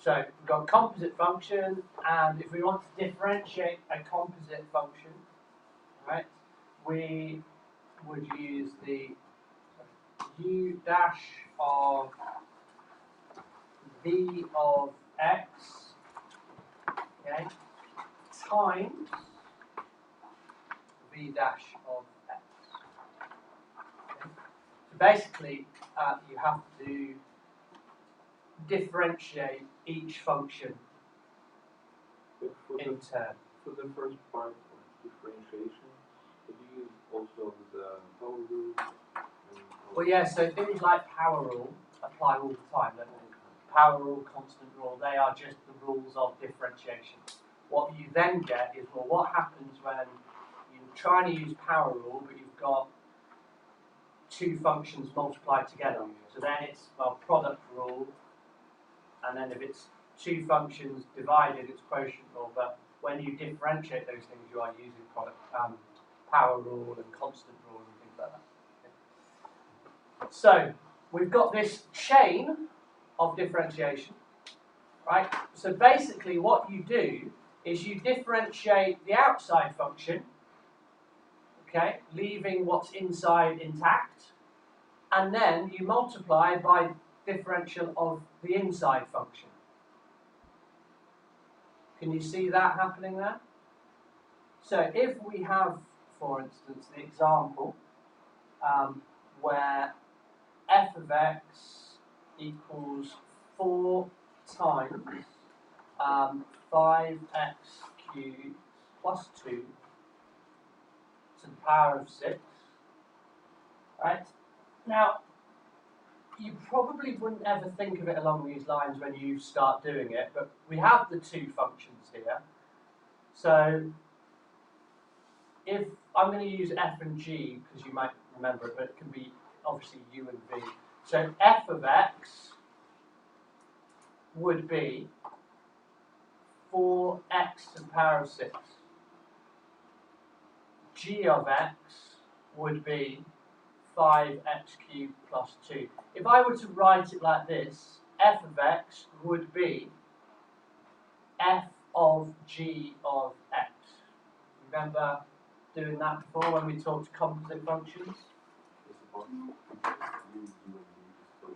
So we've got composite function, and if we want to differentiate a composite function, right, we would use the u dash of v of x, okay, times v dash of x. Okay. So basically, you have to differentiate each function in turn. For the first part of differentiation, do you use also the power rule? Well, yeah, so things like power rule apply all the time, don't they? Power rule, constant rule, they are just the rules of differentiation. What you then get is, well, what happens when you're trying to use power rule, but you've got two functions multiplied together? So then it's, well, product rule, and then if it's two functions divided, it's quotient rule. But when you differentiate those things, you are using power rule and constant rule and things like that. Okay. So we've got this chain of differentiation, right? So basically what you do is you differentiate the outside function, okay, leaving what's inside intact, and then you multiply by differential of the inside function. Can you see that happening there? So if we have, for instance, the example where f of x equals 4 times 5x cubed plus 2 to the power of 6, right? Now, you probably wouldn't ever think of it along these lines when you start doing it, but we have the two functions here. So if I'm going to use f and g, because you might remember it, but it can be obviously u and v. So f of x would be 4x to the power of 6. G of x would be 5x cubed plus 2. If I were to write it like this, f of x would be f of g of x. Remember doing that before when we talked composite functions?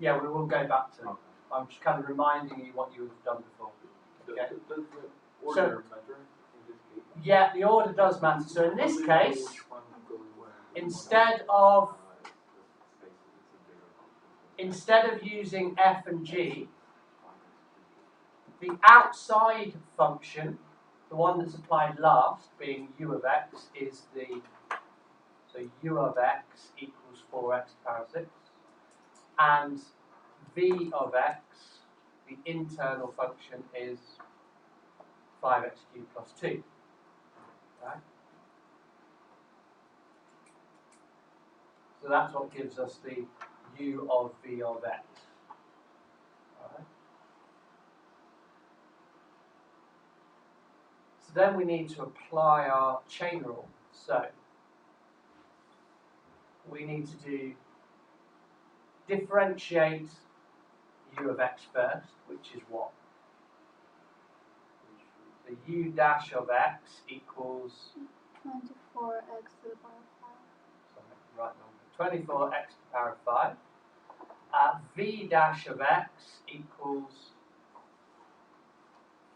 Yeah, we will go back to it. I'm just kind of reminding you what you have done before. Okay. Does the order matter in this case? Yeah, the order does matter. So in this case, instead of using f and g, the outside function, the one that's applied last, being u of x, is the, so u of x equals 4x to the power of 6, and v of x, the internal function, is 5x cubed plus 2. Right? So that's what gives us the u of v of x. Right? So then we need to apply our chain rule. So we need to differentiate u of x first, which is what? The u dash of x equals 24x to the power of 5. Sorry, right number. 24x to the power of 5. V dash of x equals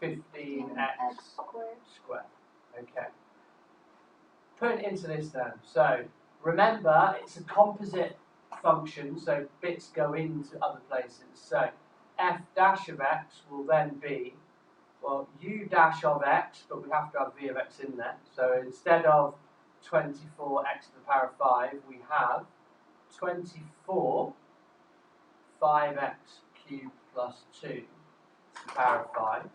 15x squared. Okay. Put it into this then. So remember, it's a composite function, so bits go into other places. So f dash of x will then be, well, u dash of x, but we have to have v of x in there. So instead of 24x to the power of 5, we have 24 5x cubed plus 2 to the power of 5.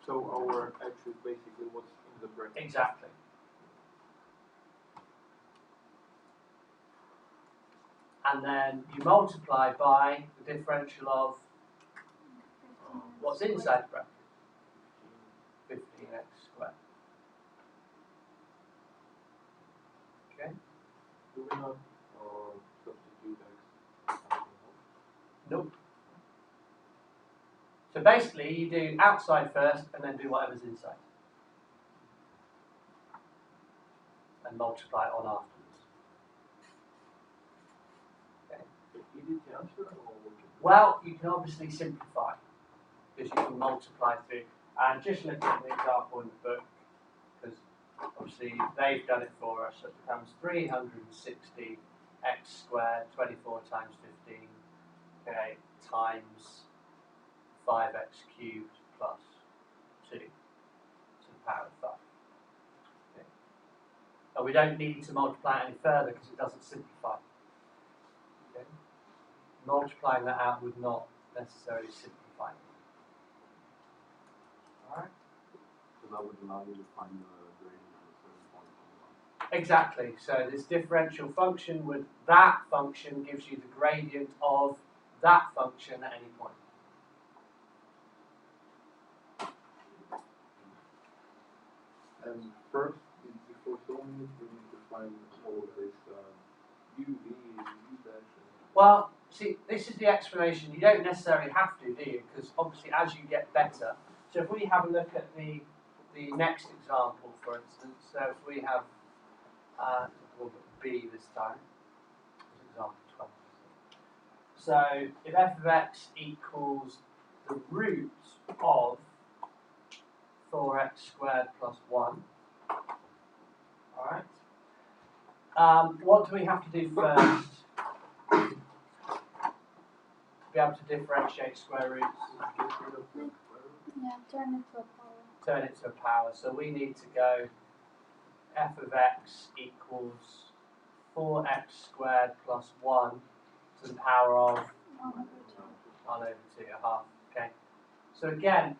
So our x is basically what's in the bracket. Exactly. And then you multiply by the differential of what's inside the bracket? 15x squared. Okay? Do we not substitute x? Nope. So basically, you do outside first, and then do whatever's inside, and multiply it on afterwards. Okay. Easy to answer or Well, you can obviously simplify because you can multiply through. And just look at the example in the book, because obviously they've done it for us. So it becomes 360 x squared, 24 times 15, okay, times 5x cubed plus 2 to the power of 5. Okay. And we don't need to multiply it any further because it doesn't simplify. Okay. Multiplying that out would not necessarily simplify it. Alright? so that would allow you to find the gradient at a certain point on the line. Exactly. So this differential function with that function gives you the gradient of that function at any point. And first, before solving it, we need to find all of this u, v, u dash. Well, see, this is the explanation. You don't necessarily have to, do you? Because obviously, as you get better. So if we have a look at the next example, for instance. So if we have we'll put b this time. Example 12. So if f of x equals the root of 4x squared plus 1. Alright. What do we have to do first? To be able to differentiate square roots. Yeah, turn it to a power. Turn it to a power. So we need to go f of x equals 4x squared plus 1 to the power of 1 over 2, a half. Okay. So again,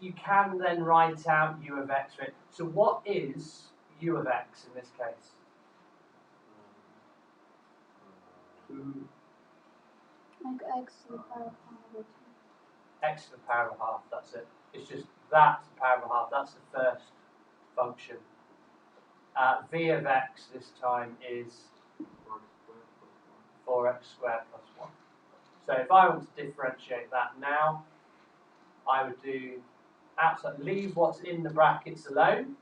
you can then write out u of x. So what is u of x in this case? 2 Like x to the power of 1 over 2. X to the power of a half, that's it. It's just that to the power of a half, that's the first function. V of x this time is 4x squared plus 1. So if I want to differentiate that now, I would do outside, leave what's in the brackets alone,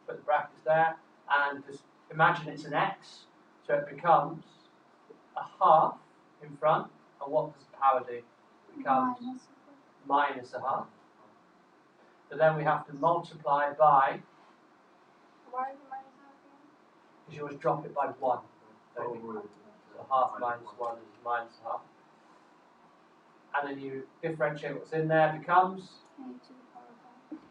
put the brackets there, and just imagine it's an x, so it becomes a half in front, and what does the power do? It becomes minus a half. So then we have to multiply by, Why is it minus half again? because you always drop it by 1. don't you? So half minus 1 is minus a half. And then you differentiate what's in there, becomes 8 to the power of x.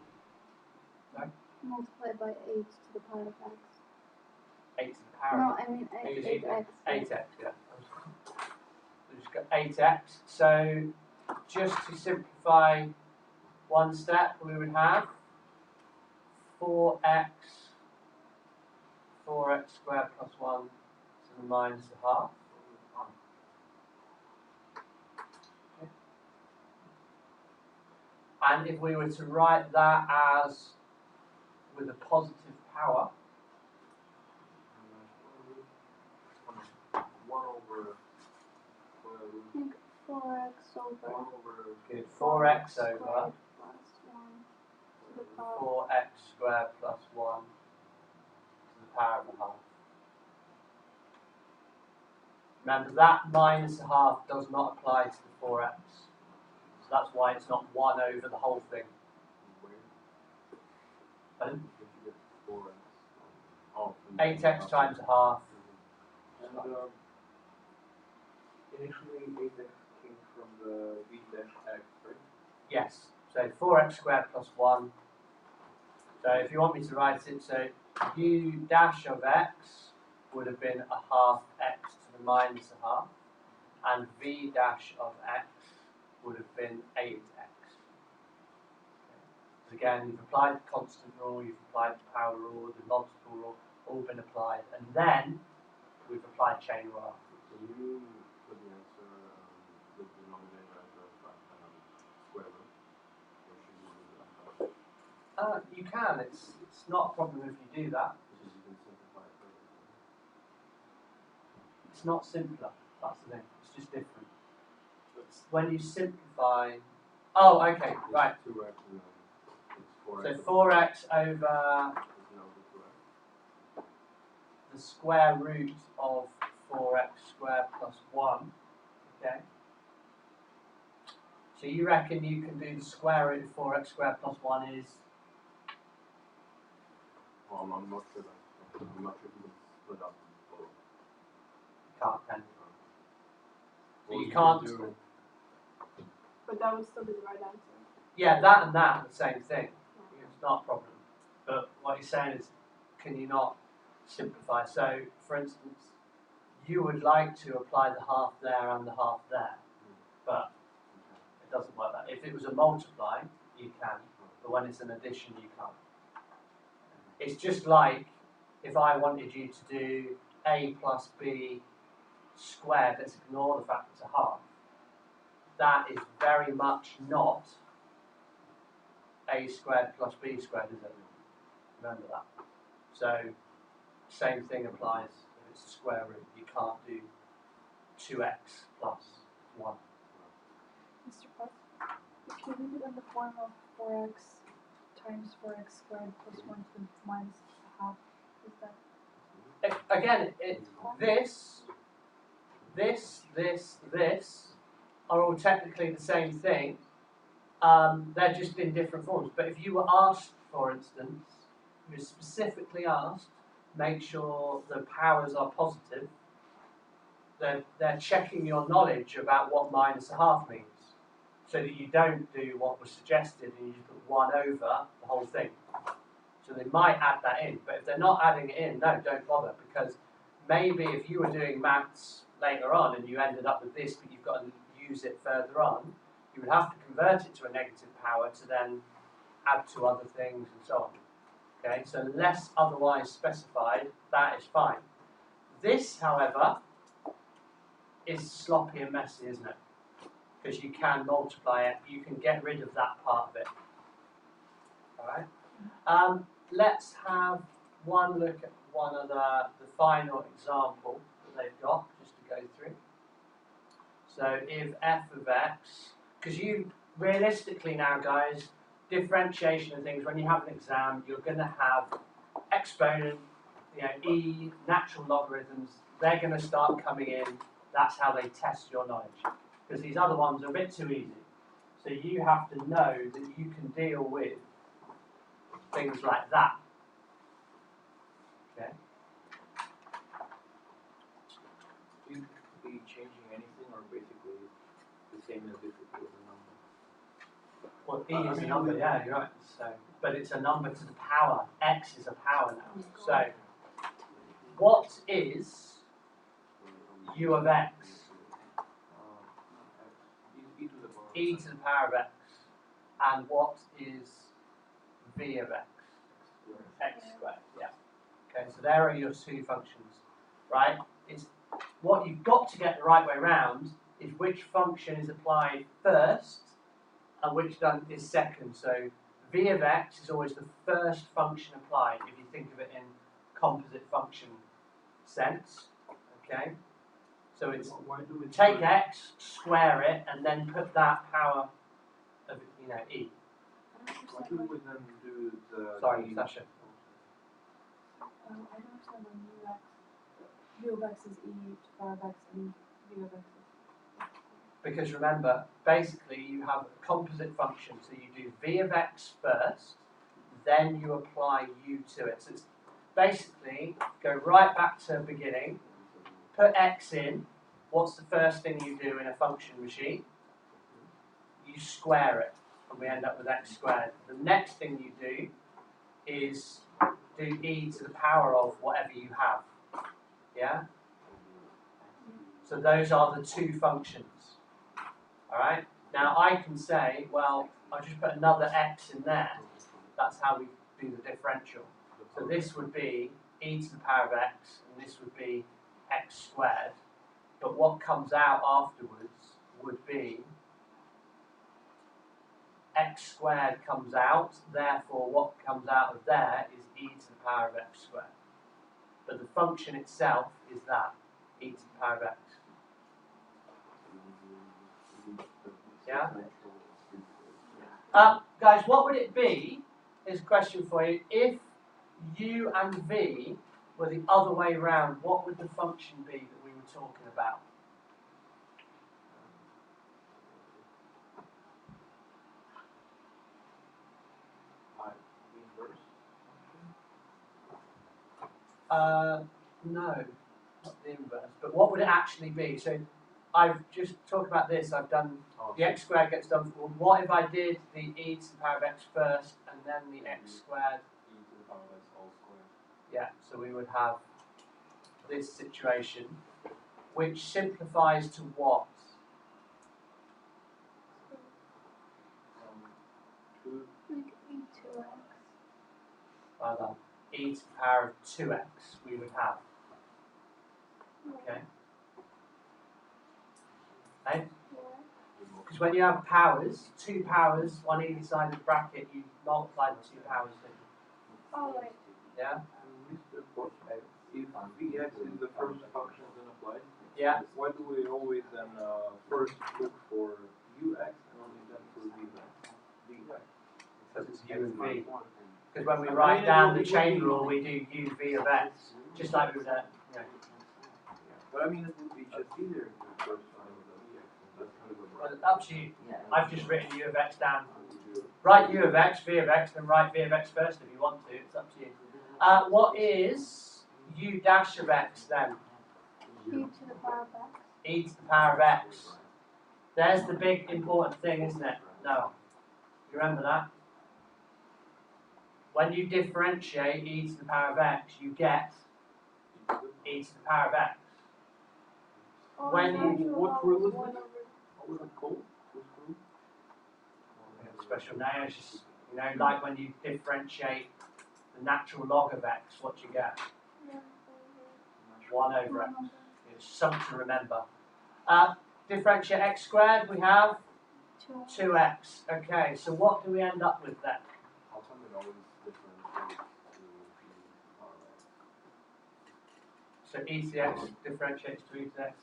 Sorry? Multiplied by 8 to the power of x. 8 to the power. No, I mean 8x. 8x, yeah. So we've just got 8x. So just to simplify one step, we would have 4x squared plus 1 to the minus a half. Okay. And if we were to write that as with a positive power, 1 over square root. I think 4x over 1 over good, 4x squared over plus 1 to the power 4x squared plus 1 to the power of a half. Remember that minus a half does not apply to the 4x. So that's why it's not 1 over the whole thing. Pardon? 8x times a half. And initially 8x came from the v dash x, right? Yes. So 4x squared plus 1. So if you want me to write it, so u dash of x would have been a half x to the minus a half, and v dash of x would have been 8x. So again, you've applied the constant rule, you've applied the power rule, the multiple rule, all been applied, and then we've applied chain rule afterwards. So you put the answer, the denominator as a square root. Or should you do that? You can, it's not a problem if you do that. Because you can simplify it further. It's not simpler, that's the thing, it's just different. It's when you simplify Oh, okay, It's right. 2x and then it's 4x. So 4x over is now the 2x. the square root of 4x squared plus 1. Okay. So you reckon you can do the square root of 4x squared plus 1 is? Well, I'm not sure that. I'm not sure if you can split up both. Can't, can you? So Well, you you can't. can do- But that would still be the right answer. Yeah, that and that are the same thing. It's not a problem. But what he's saying is, can you not simplify? So, for instance, you would like to apply the half there and the half there, but it doesn't work that. If it was a multiply, you can, but when it's an addition, you can't. It's just like if I wanted you to do a plus b squared, let's ignore the fact it's a half. That is very much not a squared plus b squared, is it? Remember that. So, same thing applies if it's a square root. You can't do 2x plus 1. Mr. Puff, if you leave it in the form of 4x times 4x squared plus 1 to the minus half, is that Again, this are all technically the same thing. They're just in different forms. But if you were asked, for instance, you were specifically asked, make sure the powers are positive, they're checking your knowledge about what minus a half means, so that you don't do what was suggested and you just put 1 over the whole thing. So they might add that in, but if they're not adding it in, no, don't bother, because maybe if you were doing maths later on and you ended up with this, but you've got to use it further on, you would have to convert it to a negative power to then add to other things and so on. Okay, so unless otherwise specified, that is fine. This, however, is sloppy and messy, isn't it? Because you can multiply it, you can get rid of that part of it. Alright? Let's have one look at one of the final example that they've got, just to go through. So if f of x, because you realistically now, guys, differentiation of things, when you have an exam, you're going to have exponent, e, natural logarithms, they're going to start coming in. That's how they test your knowledge. Because these other ones are a bit too easy. So you have to know that you can deal with things like that. Okay? Will you be changing anything, or basically the same as if it was a number? Well, e is a number, yeah, you're right. So, but it's a number to the power. X is a power now. So, what is u of x? E to the power E to the power of x. And what is v of x? X squared, yeah. Okay, so there are your two functions, right? It's what you've got to get the right way round is which function is applied first and which is second. So v of x is always the first function applied if you think of it in composite function sense. Okay? So it's take x, square it, and then put that power of e. Why do we then do the... Sorry, Sasha. I don't understand when u of x is e to the power of x and v of x is... Because remember, basically you have a composite function, so you do v of x first, then you apply u to it. So it's basically, go right back to the beginning, put x in. What's the first thing you do in a function machine? You square it, and we end up with x squared. The next thing you do is do e to the power of whatever you have. Yeah? So those are the two functions. Alright? Now I can say, well, I'll just put another x in there. That's how we do the differential. So this would be e to the power of x, and this would be x squared. But what comes out afterwards would be x squared comes out, therefore what comes out of there is e to the power of x squared. But the function itself is that, e to the power of x. Yeah? Guys, what would it be? Here's a question for you. If u and v were the other way round, what would the function be that we were talking about? No, not the inverse. But what would it actually be? So I've just talked about this. I've done the x squared gets done. Well, what if I did the e to the power of x first and then the x squared? E to the power of x all squared. Yeah. So we would have this situation, which simplifies to what? 2 Like e2x. Well done. E to the power of 2x we would have. Okay. Okay? Because when you have powers, 2 powers, one either side of the bracket, you multiply the 2 powers. Oh, right. Yeah? Mr. Post, if vx is the first function then applied, Yeah. why do we always then first look for ux and only then for vx? Because it's u and v. Because when we write down the chain rule, we do u v of x, just like we would have. Yeah. But I mean, it would be just easier to first find the vx. That's kind of a Well, up to you. I've just written u of x down. Write u of x, v of x, then write v of x first if you want to. It's up to you. What is u dash of x then? E to the power of x. E to the power of x. There's the big important thing, isn't it? No. You remember that? When you differentiate e to the power of x, you get e to the power of x. Oh, When natural you- what log rule is is 1 it? over- What was it called? Which rule? Special name is just, like when you differentiate the natural log of x, what do you get? 1 over x. It's something to remember. Differentiate x squared, we have 2x. Okay, so what do we end up with then? How come it always differentiates to the power of x? So e to the x differentiates to e to the x.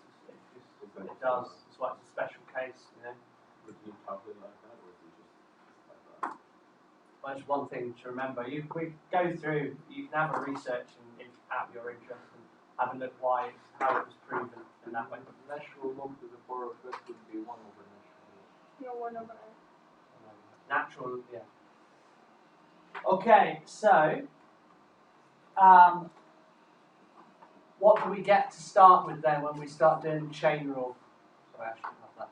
It does. That's why it's a special case, Would you calculate like that, or is it just like that? Well, that's one thing to remember. We go through, you can have a research out your interest and have a look how it was proven in that way. Natural log to the power of x would be 1 over natural log. No, 1 over x. Natural, yeah. Okay, so what do we get to start with then when we start doing the chain rule? Sorry, I shouldn't have that.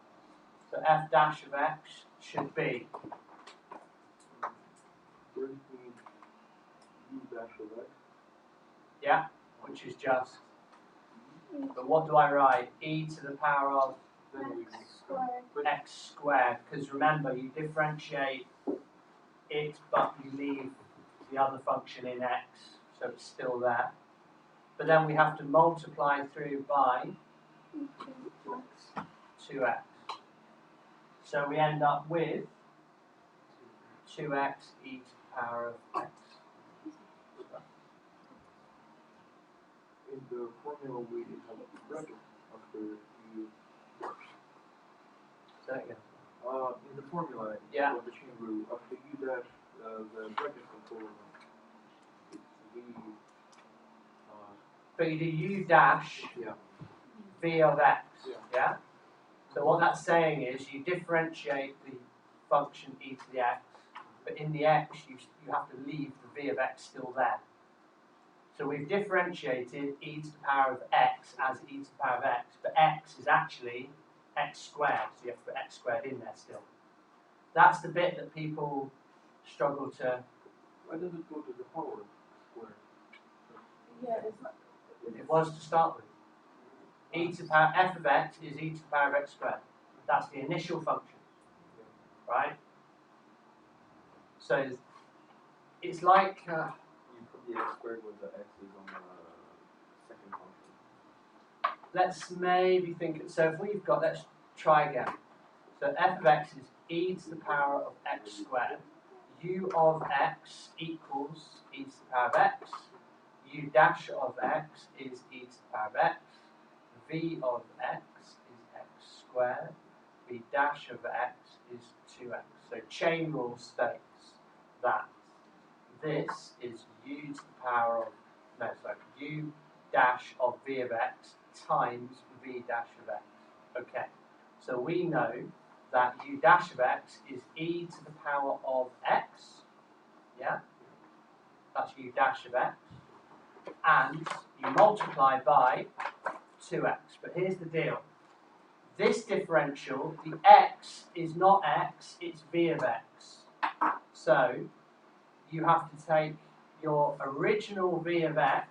So f dash of x should be First we need u dash of x. yeah, which is just. But what do I write? E to the power of Then we X squared. x squared, because remember you differentiate it but you leave the other function in x, so it's still there. But then we have to multiply through by E2x. 2x. So we end up with 2x e to the power of x. In the formula we have a bracket after u. So again. In the formula Yeah. of the chain rule, after u dash, the bracket control it's v. But you do u dash Yeah. v of x. Yeah. Yeah? So what that's saying is you differentiate the function e to the x, but in the x you have to leave the v of x still there. So we've differentiated e to the power of x as e to the power of x, but x is actually x squared, so you have to put x squared in there still. That's the bit that people struggle to. Why does it go to the power square? Yeah, it's not. It was to start with. E to the power f of x is e to the power of x squared. That's the initial function, right? So it's like You put the x squared when the x is on the second function. let's maybe think. So if we've got, let's try again. So f of x is e to the power of x squared. U of x equals e to the power of x. U dash of x is e to the power of x. V of x is x squared. V dash of x is 2x. So chain rule states that this is u to the power of, no, sorry, u dash of v of x times v dash of x. Okay, so we know that u dash of x is e to the power of x, yeah? That's u dash of x. And you multiply by 2x. But here's the deal. This differential, the x is not x, it's v of x. So you have to take your original v of x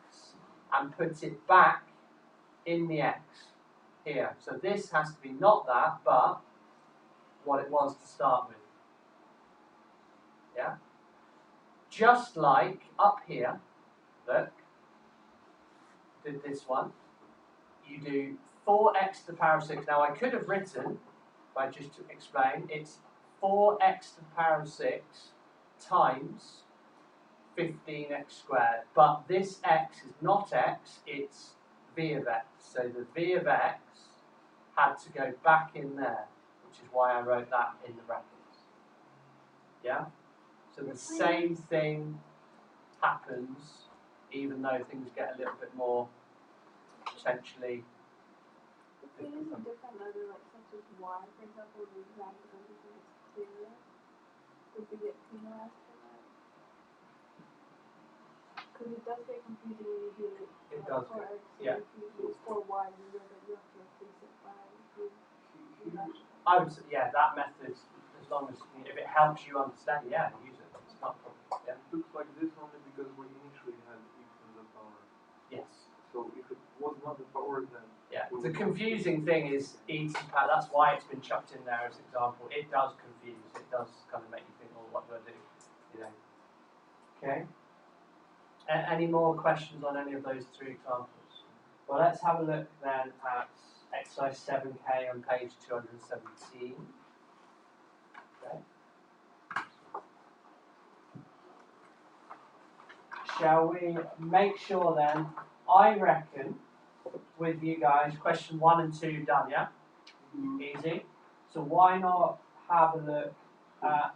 and put it back in the x here. So this has to be not that, but what it was to start with. Yeah? Just like up here, look, did this one. You do 4x to the power of 6. Now I could have written, by just to explain, it's 4x to the power of 6 times 15x squared. But this x is not x, it's v of x. So the v of x had to go back in there, which is why I wrote that in the brackets. Yeah? So the same thing happens, even though things get a little bit more potentially. If we use a different letter, like such as y, for example, we drag it over so it's clearer, would we get penalized for that? Because it does get confusing when you do it. It does for get- x, so yeah. if you use for y, you know that you have to replace it by I would say, yeah, that method, as long as, if it helps you understand, yeah, use it. It's not a problem. Yeah. It looks like this only because we initially had x in the power. Yes. So if it was not the power, then Yeah. The confusing thing is e to the power. That's why it's been chucked in there as an example. It does confuse. It does kind of make you think, well, what do I do? You know. Okay. Any more questions on any of those three examples? Well, let's have a look then at exercise 7K on page 217. Okay. Shall we make sure then, I reckon, with you guys, question 1 and 2 done, yeah? Easy. So why not have a look at,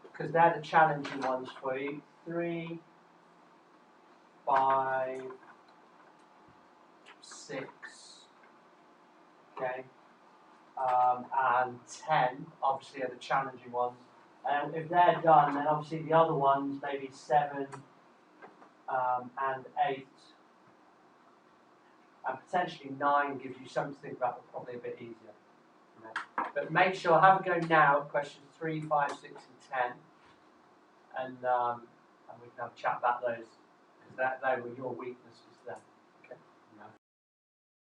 because they're the challenging ones for you, 3, 5, 6, okay, and 10, obviously are the challenging ones. And if they're done, then obviously the other ones, maybe 7 and 8, and potentially 9 gives you something to think about, but probably a bit easier. You know. But make sure, have a go now at questions 3, 5, 6, and 10, and we can have a chat about those, because they were your weaknesses then.